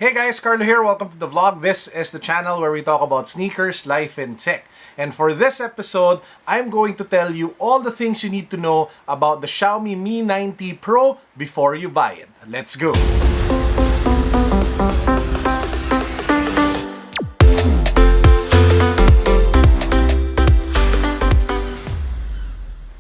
Hey guys, Carlo here. Welcome to the vlog. This is the channel where we talk about sneakers, life, and tech. And for this episode, I'm going to tell you all the things you need to know about the XIAOMI Mi 90 Pro before you buy it. Let's go!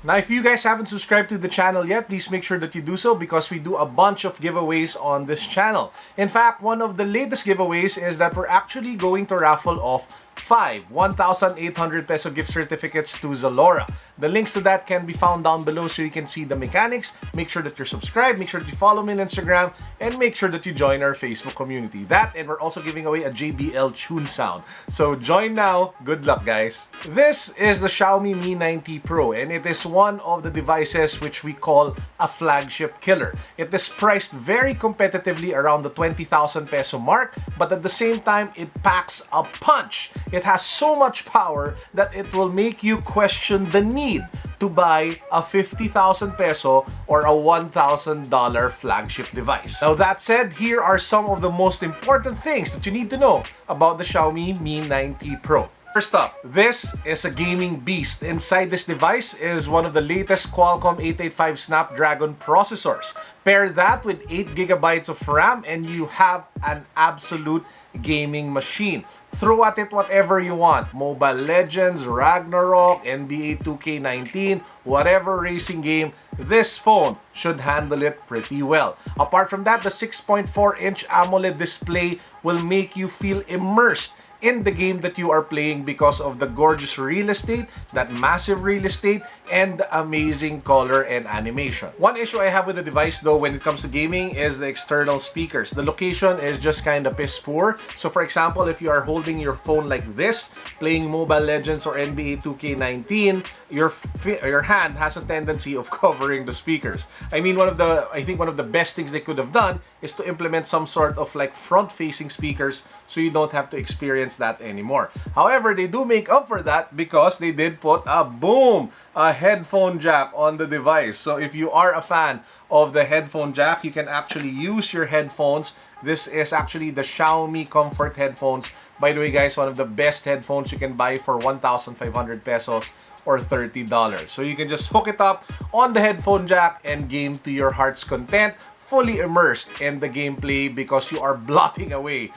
Now, if you guys haven't subscribed to the channel yet, please make sure that you do so because we do a bunch of giveaways on this channel. In fact, one of the latest giveaways is that we're actually going to raffle off 5 1,800 peso gift certificates to Zalora. The links to that can be found down below so you can see the mechanics. Make sure that you're subscribed, make sure that you follow me on Instagram, and make sure that you join our Facebook community. That, and we're also giving away a JBL tune sound. So join now. Good luck, guys. This is the XIAOMI Mi 90 Pro, and it is one of the devices which we call a flagship killer. It is priced very competitively around the 20,000 peso mark, but at the same time, it packs a punch. It has so much power that it will make you question the need to buy a 50,000 peso or a $1,000 flagship device. Now that said, here are some of the most important things that you need to know about the XIAOMI Mi 90 Pro. First up, this is a gaming beast. Inside this device is one of the latest Qualcomm 885 Snapdragon processors. Pair that with 8GB of RAM and you have an absolute gaming machine. Throw at it whatever you want. Mobile Legends, Ragnarok, NBA 2K19, whatever racing game, this phone should handle it pretty well. Apart from that, the 6.4-inch AMOLED display will make you feel immersed in the game that you are playing because of the gorgeous real estate, that massive real estate, and the amazing color and animation. One issue I have with the device though when it comes to gaming is the external speakers. The location is just kind of piss poor. So for example, if you are holding your phone like this, playing Mobile Legends or NBA 2K19, your hand has a tendency of covering the speakers. I mean, I think one of the best things they could have done is to implement some sort of like front-facing speakers so you don't have to experience that anymore. However, they do make up for that because they did put a headphone jack on the device. So if you are a fan of the headphone jack, you can actually use your headphones. This is actually the XIAOMI Comfort headphones. By the way, guys, one of the best headphones you can buy for 1,500 pesos or $30. So you can just hook it up on the headphone jack and game to your heart's content, fully immersed in the gameplay because you are blocking away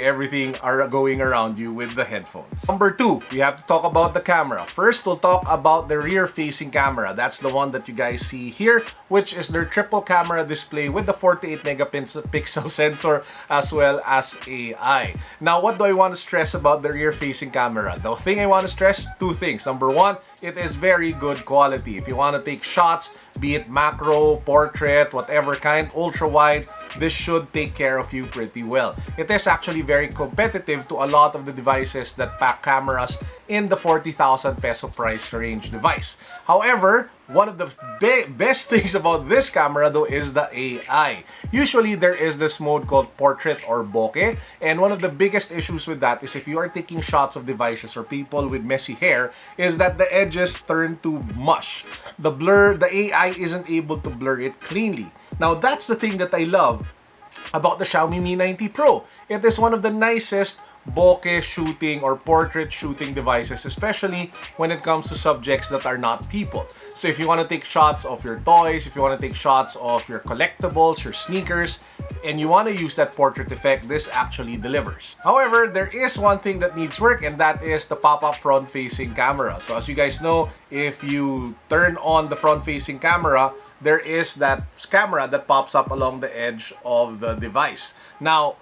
everything going around you with the headphones. Number 2, we have to talk about the camera. First, we'll talk about the rear-facing camera. That's the one that you guys see here, which is their triple camera display with the 48 megapixel sensor as well as AI. Now, what do I want to stress about the rear-facing camera? The thing I want to stress, 2 things. Number 1, it is very good quality. If you want to take shots, be it macro, portrait, whatever kind, ultra wide, this should take care of you pretty well. It is actually very competitive to a lot of the devices that pack cameras in the 40,000 peso price range device. However, one of the best things about this camera though is the AI. Usually there is this mode called portrait or bokeh, and one of the biggest issues with that is if you are taking shots of devices or people with messy hair is that the edges turn to mush. The AI isn't able to blur it cleanly. Now that's the thing that I love about the XIAOMI Mi 90 Pro. It is one of the nicest bokeh shooting or portrait shooting devices, especially when it comes to subjects that are not people. So if you want to take shots of your toys, if you want to take shots of your collectibles, your sneakers, and you want to use that portrait effect, this actually delivers. However, there is one thing that needs work, and that is the pop-up front-facing camera. So as you guys know, if you turn on the front-facing camera, there is that camera that pops up along the edge of the device. Now,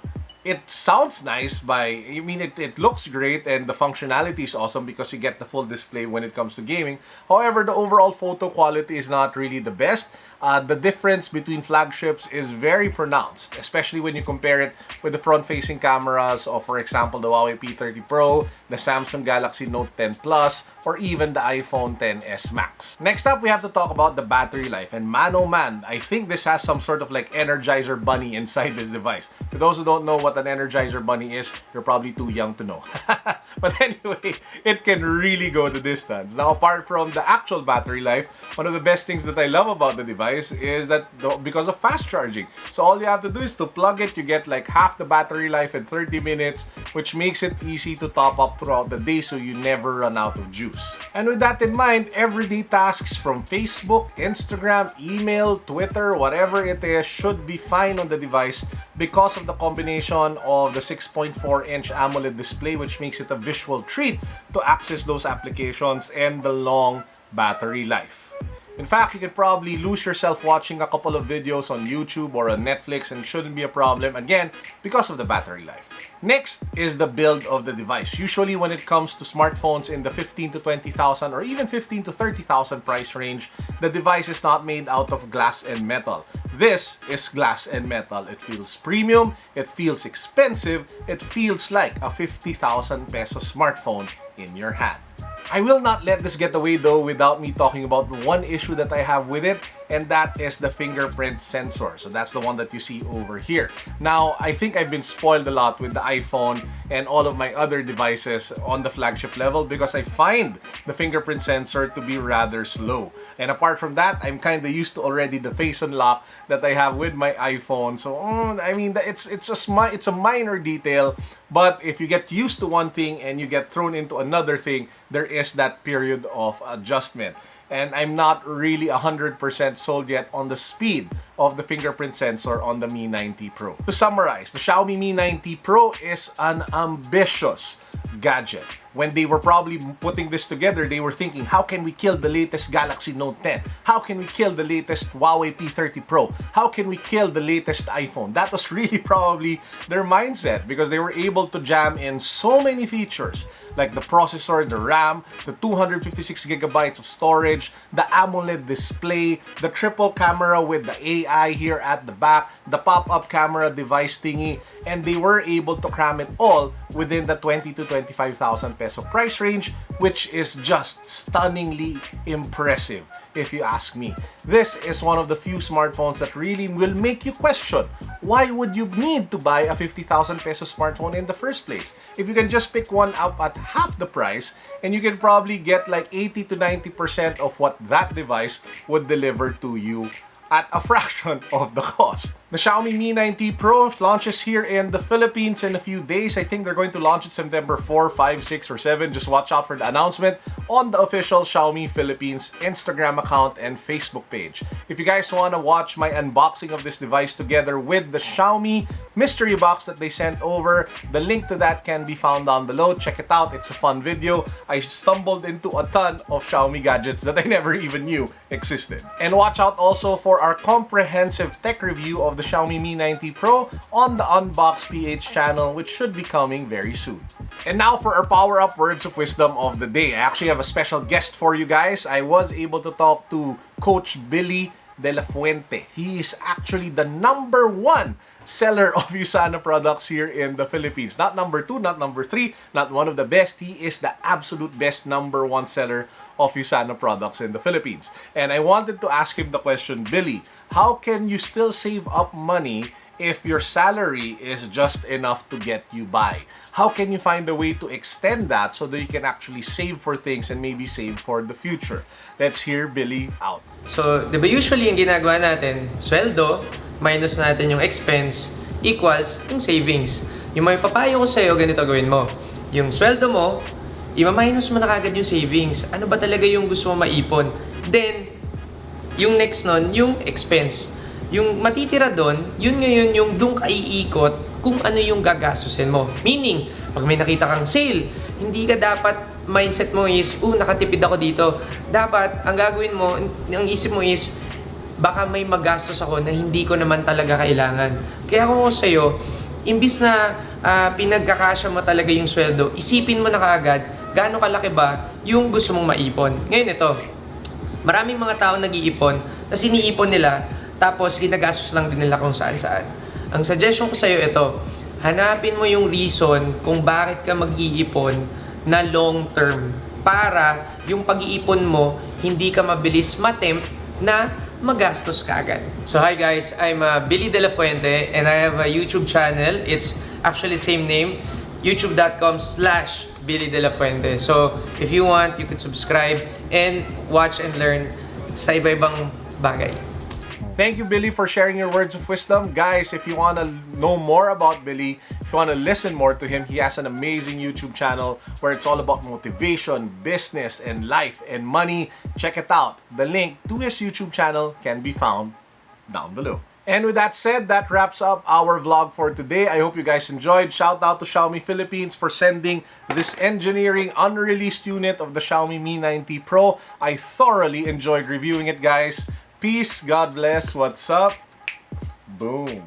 it sounds nice it looks great and the functionality is awesome because you get the full display when it comes to gaming. However, the overall photo quality is not really the best. The difference between flagships is very pronounced, especially when you compare it with the front-facing cameras of, for example, the Huawei P30 Pro, the Samsung Galaxy Note 10 Plus, or even the iPhone XS Max. Next up, we have to talk about the battery life. And man, oh man, I think this has some sort of like Energizer Bunny inside this device. For those who don't know what an Energizer Bunny is, you're probably too young to know. But anyway, it can really go the distance. Now, apart from the actual battery life, one of the best things that I love about the device is that because of fast charging. So all you have to do is to plug it, you get like half the battery life in 30 minutes, which makes it easy to top up throughout the day so you never run out of juice. And with that in mind, everyday tasks from Facebook, Instagram, email, Twitter, whatever it is, should be fine on the device because of the combination of the 6.4-inch AMOLED display, which makes it a visual treat to access those applications, and the long battery life. In fact, you could probably lose yourself watching a couple of videos on YouTube or on Netflix and shouldn't be a problem, again, because of the battery life. Next is the build of the device. Usually when it comes to smartphones in the 15 to 20,000 or even 15 to 30,000 price range, the device is not made out of glass and metal. This is glass and metal. It feels premium, it feels expensive, it feels like a 50,000 peso smartphone in your hand. I will not let this get away though without me talking about one issue that I have with it, and that is the fingerprint sensor. So that's the one that you see over here. Now, I think I've been spoiled a lot with the iPhone and all of my other devices on the flagship level because I find the fingerprint sensor to be rather slow. And apart from that, I'm kind of used to already the face unlock that I have with my iPhone. So, I mean, it's a minor detail, but if you get used to one thing and you get thrown into another thing, there is that period of adjustment. And I'm not really 100% sold yet on the speed of the fingerprint sensor on the Mi 90 Pro. To summarize, the Xiaomi Mi 90 Pro is an ambitious gadget. When they were probably putting this together, they were thinking, how can we kill the latest Galaxy Note 10? How can we kill the latest Huawei P30 Pro? How can we kill the latest iPhone? That was really probably their mindset because they were able to jam in so many features like the processor, the RAM, the 256 gigabytes of storage, the AMOLED display, the triple camera with the AI here at the back, the pop-up camera device thingy, and they were able to cram it all within the 20 to 25,000 peso price range, which is just stunningly impressive if you ask me. This is one of the few smartphones that really will make you question, why would you need to buy a 50,000 peso smartphone in the first place? If you can just pick one up at half the price, and you can probably get like 80 to 90% of what that device would deliver to you at a fraction of the cost. The Xiaomi Mi 90 Pro launches here in the Philippines in a few days. I think they're going to launch it September 4, 5, 6, or 7. Just watch out for the announcement on the official Xiaomi Philippines Instagram account and Facebook page. If you guys want to watch my unboxing of this device together with the Xiaomi mystery box that they sent over, the link to that can be found down below. Check it out. It's a fun video. I stumbled into a ton of Xiaomi gadgets that I never even knew existed. And watch out also for our comprehensive tech review of the Xiaomi Mi 90 Pro on the Unbox PH channel, which should be coming very soon. And now for our power-up words of wisdom of the day. I actually have a special guest for you guys. I was able to talk to Coach Billy De La Fuente. He is actually the #1 seller of Usana products here in the Philippines. Not #2, not #3, not one of the best. He is the absolute best #1 seller of Usana products in the Philippines. And I wanted to ask him the question, Billy, how can you still save up money if your salary is just enough to get you by? How can you find a way to extend that so that you can actually save for things and maybe save for the future? Let's hear Billy out. So, di ba usually yung ginagawa natin, sweldo, minus natin yung expense, equals yung savings. Yung may papayo ko sa'yo, ganito gawin mo. Yung sweldo mo, ima-minus mo na kagad yung savings. Ano ba talaga yung gusto mo maipon? Then, yung next nun, yung expense. Yung matitira doon, yun ngayon yung doon ka iikot kung ano yung gagastusin mo. Meaning, pag may nakita kang sale, hindi ka dapat, mindset mo is, nakatipid ako dito. Dapat, ang gagawin mo, ang isip mo is, baka may magastos ako na hindi ko naman talaga kailangan. Kaya kung ako sa'yo, imbis na pinagkakasya mo talaga yung sweldo, isipin mo na kaagad, gaano kalaki ba yung gusto mong maipon. Ngayon ito, maraming mga tao nag-iipon, na siniipon nila, tapos ginagastos lang din nila kung saan-saan. Ang suggestion ko sa'yo ito, hanapin mo yung reason kung bakit ka mag-iipon na long term para yung pag-iipon mo hindi ka mabilis matempt na magastos ka agad. So hi guys, I'm Billy De La Fuente and I have a YouTube channel. It's actually same name, youtube.com/ Billy De La Fuente. So, if you want, you could subscribe and watch and learn sa iba-ibang bagay. Thank you, Billy, for sharing your words of wisdom. Guys, if you want to know more about Billy, if you want to listen more to him, he has an amazing YouTube channel where it's all about motivation, business, and life and money. Check it out. The link to his YouTube channel can be found down below. And with that said, that wraps up our vlog for today. I hope you guys enjoyed. Shout out to Xiaomi Philippines for sending this engineering unreleased unit of the Xiaomi Mi 90 Pro. I thoroughly enjoyed reviewing it, guys. Peace, God bless, what's up? Boom.